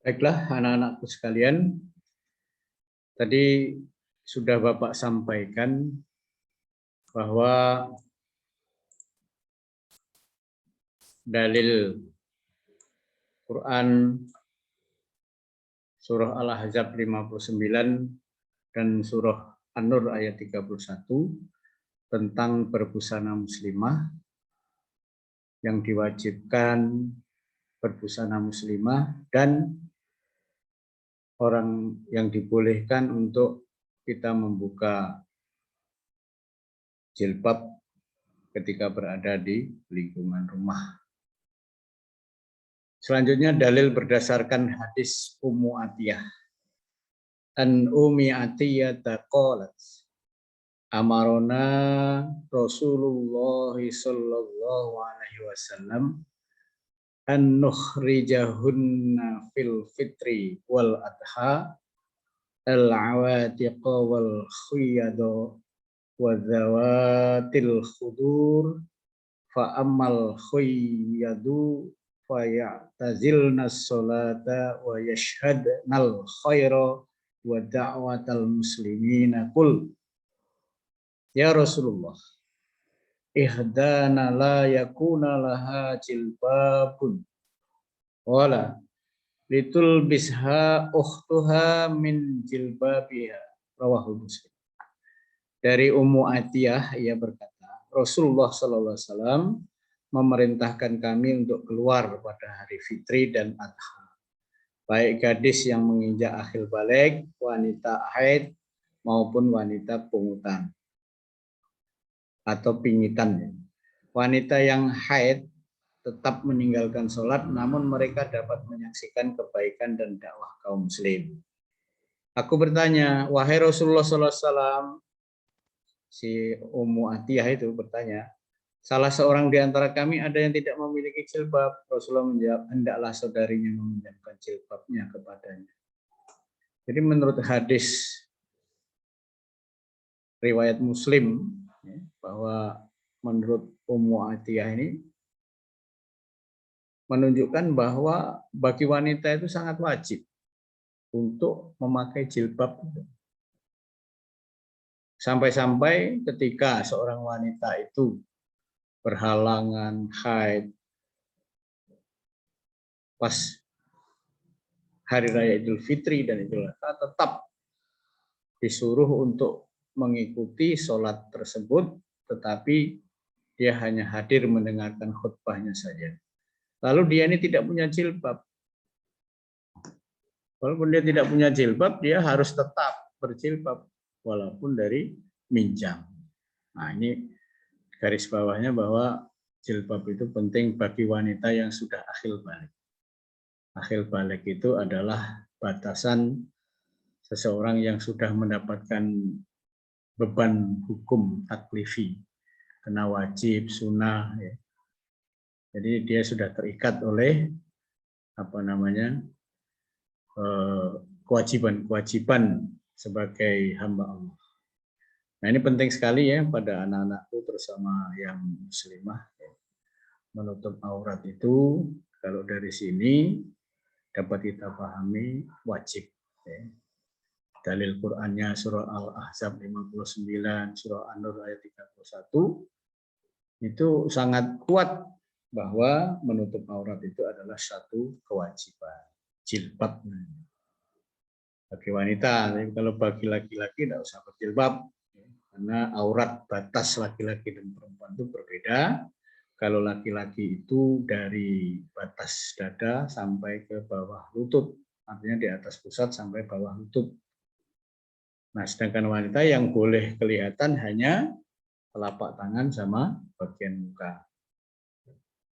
Baiklah anak-anakku sekalian, tadi sudah Bapak sampaikan bahwa dalil Quran surah Al-Ahzab 59 dan surah An-Nur ayat 31 tentang berbusana muslimah yang diwajibkan berbusana muslimah dan orang yang dibolehkan untuk kita membuka jilbab ketika berada di lingkungan rumah. Selanjutnya dalil berdasarkan hadis Ummu Atiyah. An Ummi Atiyah qalat amarona Rasulullah sallallahu alaihi wasallam an nukhrijahunna fil fitri wal adha al awatiqa wal khiyada wa zawatil khudur fa ammal khiyadu fayatazilna sholata wa yashhadnal khaira wa da'watal muslimina qul ya Rasulullah ihdana la yakuna laha jilbabun wala litul bisha ukhtuha min jilbabiha rawahu Muslim. Dari Ummu Atiyah ia berkata, Rasulullah sallallahu alaihi wasallam memerintahkan kami untuk keluar pada hari Fitri dan Adha. Baik gadis yang menginjak akhir balik, wanita haid maupun wanita pungutan atau pingitan. Wanita yang haid tetap meninggalkan sholat, namun mereka dapat menyaksikan kebaikan dan dakwah kaum muslim. Aku bertanya, wahai Rasulullah SAW, si Ummu Atiyah itu bertanya, salah seorang di antara kami ada yang tidak memiliki jilbab. Rasulullah menjawab, hendaklah saudarinya meminjamkan jilbabnya kepadanya. Jadi menurut hadis riwayat Muslim, bahwa menurut Ummu Atiyah ini menunjukkan bahwa bagi wanita itu sangat wajib untuk memakai jilbab. Sampai-sampai ketika seorang wanita itu berhalangan haid pas hari raya Idul Fitri dan Idul Adha tetap disuruh untuk mengikuti sholat tersebut, tetapi dia hanya hadir mendengarkan khutbahnya saja. Lalu dia ini tidak punya jilbab. Walaupun dia tidak punya jilbab, dia harus tetap berjilbab walaupun dari minjam. Nah, ini garis bawahnya bahwa jilbab itu penting bagi wanita yang sudah akhil balik. Akhil balik itu adalah batasan seseorang yang sudah mendapatkan beban hukum taklifi, kena wajib, sunnah. Ya. Jadi dia sudah terikat oleh kewajiban-kewajiban sebagai hamba Allah. Nah ini penting sekali ya pada anak-anakku terutama yang muslimah. Ya. Menutup aurat itu kalau dari sini dapat kita pahami wajib. Ya. Dalil Qur'annya surah Al-Ahzab 59, surah An-Nur ayat 31 itu sangat kuat bahwa menutup aurat itu adalah satu kewajiban. Jilbab bagi wanita, tapi kalau bagi laki-laki tidak usah berjilbab karena aurat batas laki-laki dan perempuan itu berbeda. Kalau laki-laki itu dari batas dada sampai ke bawah lutut, artinya di atas pusat sampai bawah lutut. Nah, sedangkan wanita yang boleh kelihatan hanya telapak tangan sama bagian muka.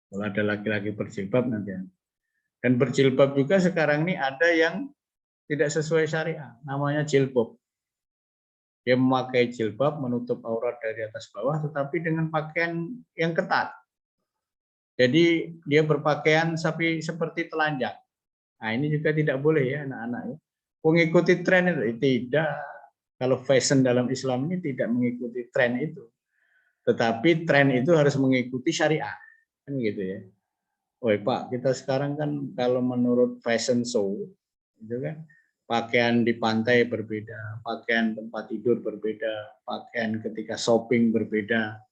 Kalau ada laki-laki berjilbab nanti. Dan berjilbab juga sekarang ini ada yang tidak sesuai syariah, namanya jilbab. Dia memakai jilbab menutup aurat dari atas bawah, tetapi dengan pakaian yang ketat. Jadi dia berpakaian seperti telanjang. Nah ini juga tidak boleh ya anak-anak. Mengikuti tren itu tidak. Kalau fashion dalam Islam ini tidak mengikuti tren itu. Tetapi tren itu harus mengikuti syariah. Kan gitu ya. "Woi Pak, kita sekarang kan kalau menurut fashion show itu kan pakaian di pantai berbeda, pakaian tempat tidur berbeda, pakaian ketika shopping berbeda."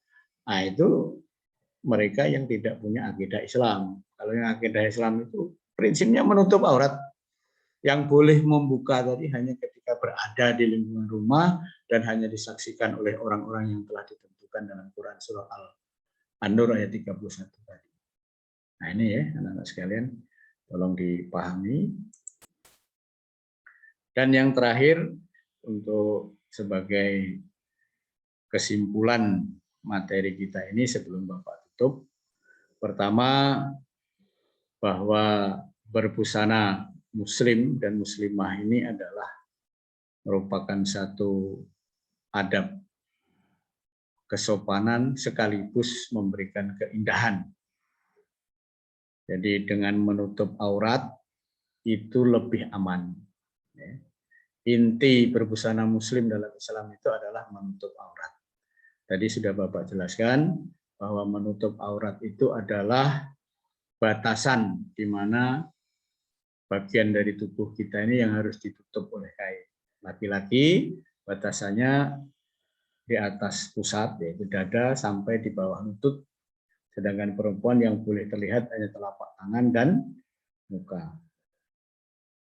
Nah, itu mereka yang tidak punya akidah Islam. Kalau yang akidah Islam itu prinsipnya menutup aurat. Yang boleh membuka tadi hanya ketika berada di lingkungan rumah dan hanya disaksikan oleh orang-orang yang telah ditentukan dalam Quran surah An-Nur ayat 31 tadi. Nah ini ya anak-anak sekalian, tolong dipahami. Dan yang terakhir untuk sebagai kesimpulan materi kita ini sebelum Bapak tutup, pertama bahwa berbusana muslim dan muslimah ini adalah merupakan satu adab kesopanan sekaligus memberikan keindahan. Jadi dengan menutup aurat itu lebih aman. Inti berbusana muslim dalam Islam itu adalah menutup aurat. Tadi sudah Bapak jelaskan bahwa menutup aurat itu adalah batasan di mana bagian dari tubuh kita ini yang harus ditutup oleh kain. Laki-laki batasannya di atas pusat, yaitu dada, sampai di bawah lutut. Sedangkan perempuan yang boleh terlihat hanya telapak tangan dan muka.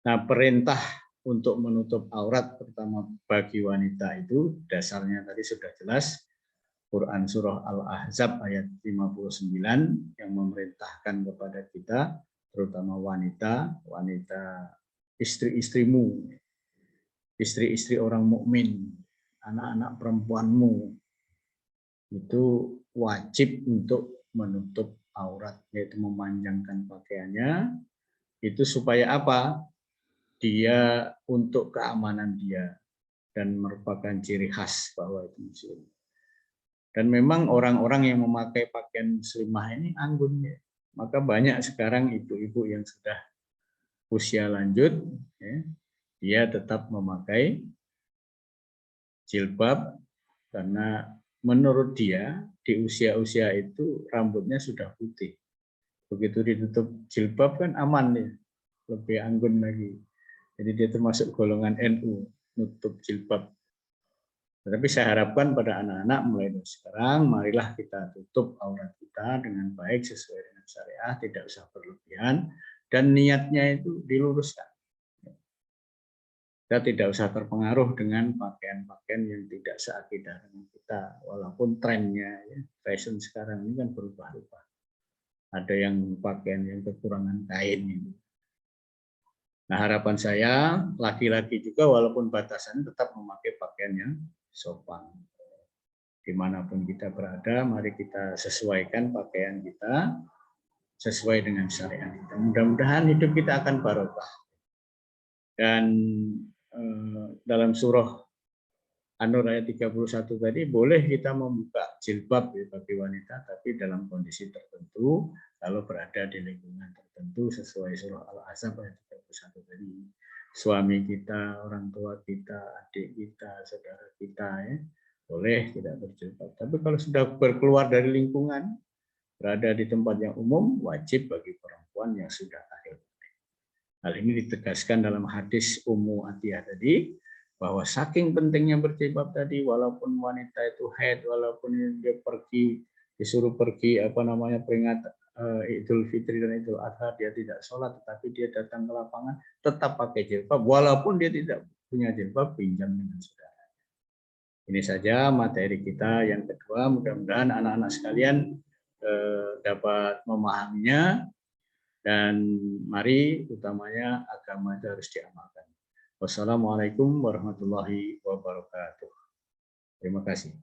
Nah, perintah untuk menutup aurat, terutama bagi wanita itu, dasarnya tadi sudah jelas. Quran Surah Al-Ahzab ayat 59 yang memerintahkan kepada kita, terutama wanita, istri-istrimu, istri-istri orang mukmin, anak-anak perempuanmu, itu wajib untuk menutup aurat, yaitu memanjangkan pakaiannya. Itu supaya apa? Dia untuk keamanan dia dan merupakan ciri khas bahwa itu muslim. Dan memang orang-orang yang memakai pakaian muslimah ini anggun ya. Maka banyak sekarang ibu-ibu yang sudah usia lanjut, ya, dia tetap memakai jilbab karena menurut dia di usia-usia itu rambutnya sudah putih. Begitu ditutup jilbab kan aman nih, lebih anggun lagi. Jadi dia termasuk golongan NU, nutup jilbab. Tetapi saya harapkan pada anak-anak mulai dari sekarang, marilah kita tutup aurat kita dengan baik sesuai dengan syariah, tidak usah berlebihan, dan niatnya itu diluruskan. Kita tidak usah terpengaruh dengan pakaian-pakaian yang tidak seakidah dengan kita, walaupun trennya, ya, fashion sekarang ini kan berubah-ubah. Ada yang pakaian yang kekurangan kain ini. Nah, harapan saya laki-laki juga walaupun batasan tetap memakai pakaian yang sopan. Dimanapun kita berada, mari kita sesuaikan pakaian kita sesuai dengan syariat kita. Mudah-mudahan hidup kita akan barokah. Dan dalam surah An-Nur ayat 31 tadi, boleh kita membuka jilbab ya, bagi wanita, tapi dalam kondisi tertentu, kalau berada di lingkungan tertentu sesuai surah Al-Ahzab ayat 31 tadi. Suami kita, orang tua kita, adik kita, saudara kita, ya, boleh tidak berjilbab. Tapi kalau sudah berkeluar dari lingkungan, berada di tempat yang umum, wajib bagi perempuan yang sudah akhir. Hal ini ditegaskan dalam hadis Ummu Atiyah tadi, bahwa saking pentingnya berjilbab tadi, walaupun wanita itu haid, walaupun dia pergi, disuruh pergi peringatan Idul Fitri dan Idul Adha, dia tidak sholat, tetapi dia datang ke lapangan tetap pakai jilbab, walaupun dia tidak punya jilbab, pinjam dengan saudara. Ini saja materi kita yang kedua. Mudah-mudahan anak-anak sekalian dapat memahaminya, dan mari utamanya agama itu harus diamalkan. Wassalamualaikum warahmatullahi wabarakatuh. Terima kasih.